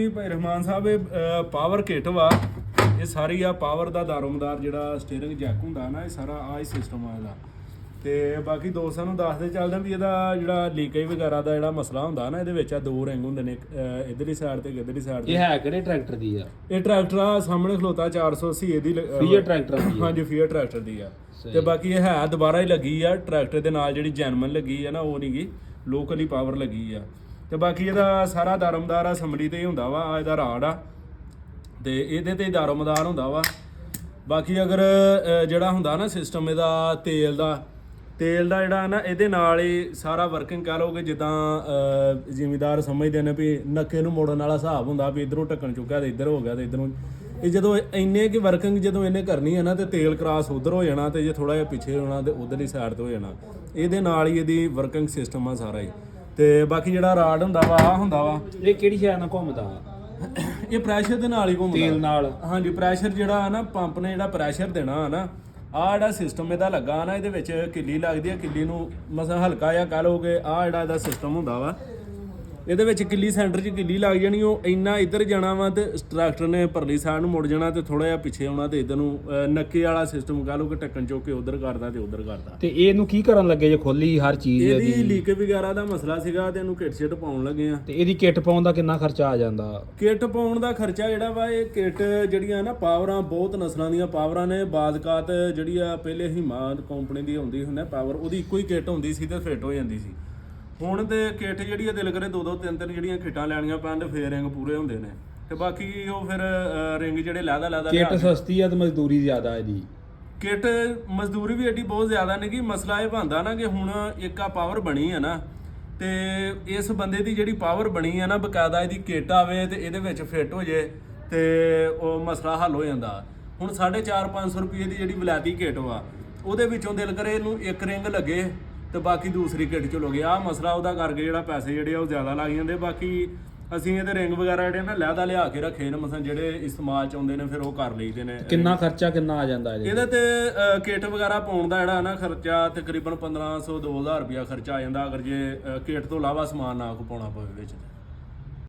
ਭਾਈ ਰਹਿਮਾਨ ਸਾਹਿਬ ਇਹ power kit ਵਾ। ਇਹ ਸਾਰੀ ਆ ਪਾਵਰ ਦਾ ਦਾਰੋਮਦਾਰ ਜਿਹੜਾ ਸਟੀਅਰਿੰਗ ਜੈਕ ਹੁੰਦਾ ਨਾ, ਇਹ ਸਾਰਾ ਆ ਹੀ ਸਿਸਟਮ ਆ ਇਹਦਾ। ਤੇ ਬਾਕੀ ਦੋਸਤਾਂ ਨੂੰ ਦੱਸਦੇ ਚੱਲਦੇ ਵੀ ਇਹਦਾ ਜਿਹੜਾ ਲੀਕੇਜ ਵਗੈਰਾ ਦਾ ਜਿਹੜਾ ਮਸਲਾ ਹੁੰਦਾ ਨਾ, ਇਹਦੇ ਵਿੱਚ ਆ ਦੋ ਰਿੰਗ ਹੁੰਦੇ ਨੇ, ਇਧਰਲੀ ਸਾਈਡ ਤੇ ਇਧਰਲੀ ਸਾਈਡ ਤੇ। ਇਹ ਹੈ ਕਿਹੜੇ ਟਰੈਕਟਰ ਦੀ ਆ? ਇਹ ਟਰੈਕਟਰ ਆ ਸਾਹਮਣੇ ਖਲੋਤਾ 480 ਇਹਦੀ ਫੀਅਰ ਟਰੈਕਟਰ ਦੀ ਆ। ਹਾਂਜੀ ਫੀਅਰ ਟਰੈਕਟਰ ਦੀ ਆ। ਤੇ ਬਾਕੀ ਇਹ ਹੈ ਦੁਬਾਰਾ ਹੀ ਲੱਗੀ ਆ ਟਰੈਕਟਰ ਦੇ ਨਾਲ, ਜਿਹੜੀ ਜੈਨਮਨ ਲੱਗੀ ਆ ਨਾ ਉਹ ਨਹੀਂਗੀ, ਲੋਕਲੀ ਪਾਵਰ ਲੱਗੀ ਆ। ਤੇ ਬਾਕੀ ਇਹਦਾ ਸਾਰਾ ਦਾਰਮਦਾਰ ਅਸੈਂਬਲੀ ਤੇ ਹੀ ਹੁੰਦਾ ਵਾ। ਆ ਇਹਦਾ ਰਾਡ ਆ ਤੇ ਇਹਦੇ ਤੇ ਹੀ ਦਾਰਮਦਾਰ ਹੁੰਦਾ ਵਾ। ਬਾਕੀ ਅਗਰ ਜਿਹੜਾ ਹੁੰਦਾ ਨਾ ਸਿਸਟਮ ਇਹਦਾ ਤੇਲ ਦਾ ਜਿਹੜਾ ਨਾ ਇਹਦੇ ਨਾਲ ਹੀ ਸਾਰਾ ਵਰਕਿੰਗ ਕਹਿ ਲਓਗੇ। ਜਿੱਦਾਂ ਜ਼ਿਮੀਦਾਰ ਸਮਝਦੇ ਨੇ ਵੀ ਨੱਕੇ ਨੂੰ ਮੋੜਨ ਵਾਲਾ ਹਿਸਾਬ ਹੁੰਦਾ ਵੀ ਇਧਰੋਂ ਢੱਕਣ ਚੁੱਕਿਆ ਤੇ ਇੱਧਰ ਹੋ ਗਿਆ ਤੇ ਇੱਧਰੋਂ। ਇਹ ਜਦੋਂ ਇੰਨੇ ਕਿ ਵਰਕਿੰਗ ਜਦੋਂ ਇਹਨੇ ਕਰਨੀ ਹੈ ਨਾ ਤੇ ਤੇਲ ਕ੍ਰਾਸ ਉਧਰ ਹੋ ਜਾਣਾ, ਤੇ ਜੇ ਥੋੜਾ ਜਿਹਾ ਪਿੱਛੇ ਹੋਣਾ ਤੇ ਉਧਰਲੀ ਸਾਈਡ ਤੇ ਹੋ ਜਾਣਾ। ਇਹਦੇ ਨਾਲ ਹੀ ਇਹਦੀ ਵਰਕਿੰਗ ਸਿਸਟਮ ਆ ਸਾਰਾ ਹੀ। ਤੇ ਬਾਕੀ ਜਿਹੜਾ ਰਾਡ ਹੁੰਦਾ ਵਾ ਆ ਹੁੰਦਾ ਵਾ, ਇਹ ਕਿਹੜੀ ਸ਼ਾਇਦ ਨਾਲ ਘੁੰਮਦਾ? ਇਹ ਪ੍ਰੈਸ਼ਰ ਦੇ ਨਾਲ ਹੀ ਘੁੰਮਦਾ, ਤੇਲ ਨਾਲ। ਹਾਂਜੀ ਪ੍ਰੈਸ਼ਰ ਜਿਹੜਾ ਨਾ ਪੰਪ ਨੇ ਜਿਹੜਾ ਪ੍ਰੈਸ਼ਰ ਦੇਣਾ ਨਾ, ਆਹ ਜਿਹੜਾ ਸਿਸਟਮ ਇਹਦਾ ਲੱਗਾ ਨਾ, ਇਹਦੇ ਵਿੱਚ ਕਿੱਲੀ ਲੱਗਦੀ ਹੈ। ਕਿੱਲੀ ਨੂੰ ਮਸਾਂ ਹਲਕਾ ਜਿਹਾ ਕਹਿ ਲਓਗੇ, ਆਹ ਜਿਹੜਾ ਇਹਦਾ ਸਿਸਟਮ ਹੁੰਦਾ ਵਾ, ਇਹਦੇ ਵਿੱਚ ਕਿੱਲੀ ਸੈਂਟਰ 'ਚ ਕਿੱਲੀ ਲੱਗ ਜਾਣੀ। ਉਹ ਇੰਨਾ ਇੱਧਰ ਜਾਣਾ ਵਾ ਤੇ ਟਰੈਕਟਰ ਨੇ ਪਰਲੀ ਸਾਈਡ ਨੂੰ ਮੁੜ ਜਾਣਾ ਤੇ ਥੋੜਾ ਜਿਹਾ ਪਿੱਛੇ ਆਉਣਾ ਤੇ ਇੱਧਰ ਨੂੰ ਨੱਕੇ ਵਾਲਾ ਸਿਸਟਮ ਕਹਿ ਲਓ ਕਿ ਢੱਕਣ ਚੁੱਕ ਕੇ ਉਧਰ ਕਰਦਾ ਤੇ ਉਧਰ ਕਰਦਾ। ਤੇ ਇਹਨੂੰ ਕੀ ਕਰਨ ਲੱਗੇ ਜੇ ਖੋਲੀ ਹਰ ਚੀਜ਼? ਇਹਦੀ ਲੀਕ ਵਗੈਰਾ ਦਾ ਮਸਲਾ ਸੀਗਾ ਤੇ ਇਹਨੂੰ ਕਿੱਟ ਸ਼ਿਟ ਪਾਉਣ ਲੱਗੇ ਆ। ਤੇ ਇਹਦੀ ਕਿੱਟ ਪਾਉਣ ਦਾ ਕਿੰਨਾ ਖਰਚਾ ਆ ਜਾਂਦਾ? ਕਿੱਟ ਪਾਉਣ ਦਾ ਖਰਚਾ ਜਿਹੜਾ ਵਾ, ਇਹ ਕਿੱਟ ਜਿਹੜੀਆਂ ਨਾ ਪਾਵਰਾਂ ਬਹੁਤ ਨਸਲਾਂ ਦੀਆਂ ਪਾਵਰਾਂ ਨੇ। ਬਾਜ਼ਕਾਤ ਜਿਹੜੀ ਆ ਪਹਿਲੇ ਹਿਮਾ ਕੰਪਨੀ ਦੀ ਆਉਂਦੀ ਹੁੰਦੀ ਪਾਵਰ, ਉਹਦੀ ਇੱਕੋ ਹੀ ਕਿੱਟ ਹੁੰਦੀ ਸੀ ਤੇ ਫਿੱਟ ਹੋ ਜਾਂਦੀ ਸੀ। ਹੁਣ ਤੇ ਕਿੱਟ ਜਿਹੜੀ ਆ ਦਿਲ ਕਰੇ ਦੋ ਤਿੰਨ ਜਿਹੜੀਆਂ ਕਿੱਟਾਂ ਲੈਣੀਆਂ ਪੈਣ ਤੇ ਫੇਰ ਰਿੰਗ ਪੂਰੇ ਹੁੰਦੇ ਨੇ। ਤੇ ਬਾਕੀ ਉਹ ਫਿਰ ਰਿੰਗ ਜਿਹੜੇ ਲਹਿਦਾ ਕਿੱਟ ਸਸਤੀ ਆ ਤੇ ਮਜ਼ਦੂਰੀ ਜ਼ਿਆਦਾ ਇਹਦੀ। ਕਿੱਟ ਮਜ਼ਦੂਰੀ ਵੀ ਐਡੀ ਬਹੁਤ ਜ਼ਿਆਦਾ ਨਹੀਂ। ਕਿ ਮਸਲਾ ਇਹ ਬਣਦਾ ਨਾ ਕਿ ਹੁਣ ਇੱਕ ਆ ਪਾਵਰ ਬਣੀ ਆ ਨਾ, ਤੇ ਇਸ ਬੰਦੇ ਦੀ ਜਿਹੜੀ ਪਾਵਰ ਬਣੀ ਆ ਨਾ, ਬਕਾਇਦਾ ਇਹਦੀ ਕਿੱਟ ਆਵੇ ਤੇ ਇਹਦੇ ਵਿੱਚ ਫਿੱਟ ਹੋ ਜੇ ਤੇ ਉਹ ਮਸਲਾ ਹੱਲ ਹੋ ਜਾਂਦਾ। ਹੁਣ 450-500 ਰੁਪਏ ਦੀ ਜਿਹੜੀ ਵਿਲਾਇਤੀ ਕਿੱਟ ਵਾ, ਉਹਦੇ ਵਿੱਚੋਂ ਦਿਲ ਕਰੇ ਇਹਨੂੰ ਇੱਕ ਰਿੰਗ ਲੱਗੇ ਤੇ ਬਾਕੀ ਦੂਸਰੀ ਕਿੱਟ ਚ ਲੋਗੇ। ਆਹ ਮਸਲਾ ਉਹਦਾ ਕਰਕੇ ਜਿਹੜਾ ਪੈਸੇ ਜਿਹੜੇ ਆ ਉਹ ਜ਼ਿਆਦਾ ਲੱਗ ਜਾਂਦੇ। ਬਾਕੀ ਅਸੀਂ ਇਹਦੇ ਰਿੰਗ ਵਗੈਰਾ ਜਿਹੜੇ ਨਾ ਲਹਿਦਾ ਲਿਆ ਕੇ ਰੱਖੇ ਨੇ, ਮਸਾਂ ਜਿਹੜੇ ਇਸਤੇਮਾਲ ਚ ਆਉਂਦੇ ਨੇ ਫਿਰ ਉਹ ਕਰ ਲਈਦੇ ਨੇ। ਕਿੰਨਾ ਖਰਚਾ ਕਿੰਨਾ ਆ ਜਾਂਦਾ ਇਹਦੇ ਤੇ ਕਿੱਟ ਵਗੈਰਾ ਪਾਉਣ ਦਾ ਜਿਹੜਾ ਨਾ ਖਰਚਾ ਤਕਰੀਬਨ 1500-2000 ਰੁਪਇਆ ਖਰਚਾ ਆ ਜਾਂਦਾ, ਅਗਰ ਜੇ ਕਿੱਟ ਤੋਂ ਇਲਾਵਾ ਸਮਾਨ ਨਾ ਕੋ ਪਾਉਣਾ ਪਵੇ ਵਿੱਚ।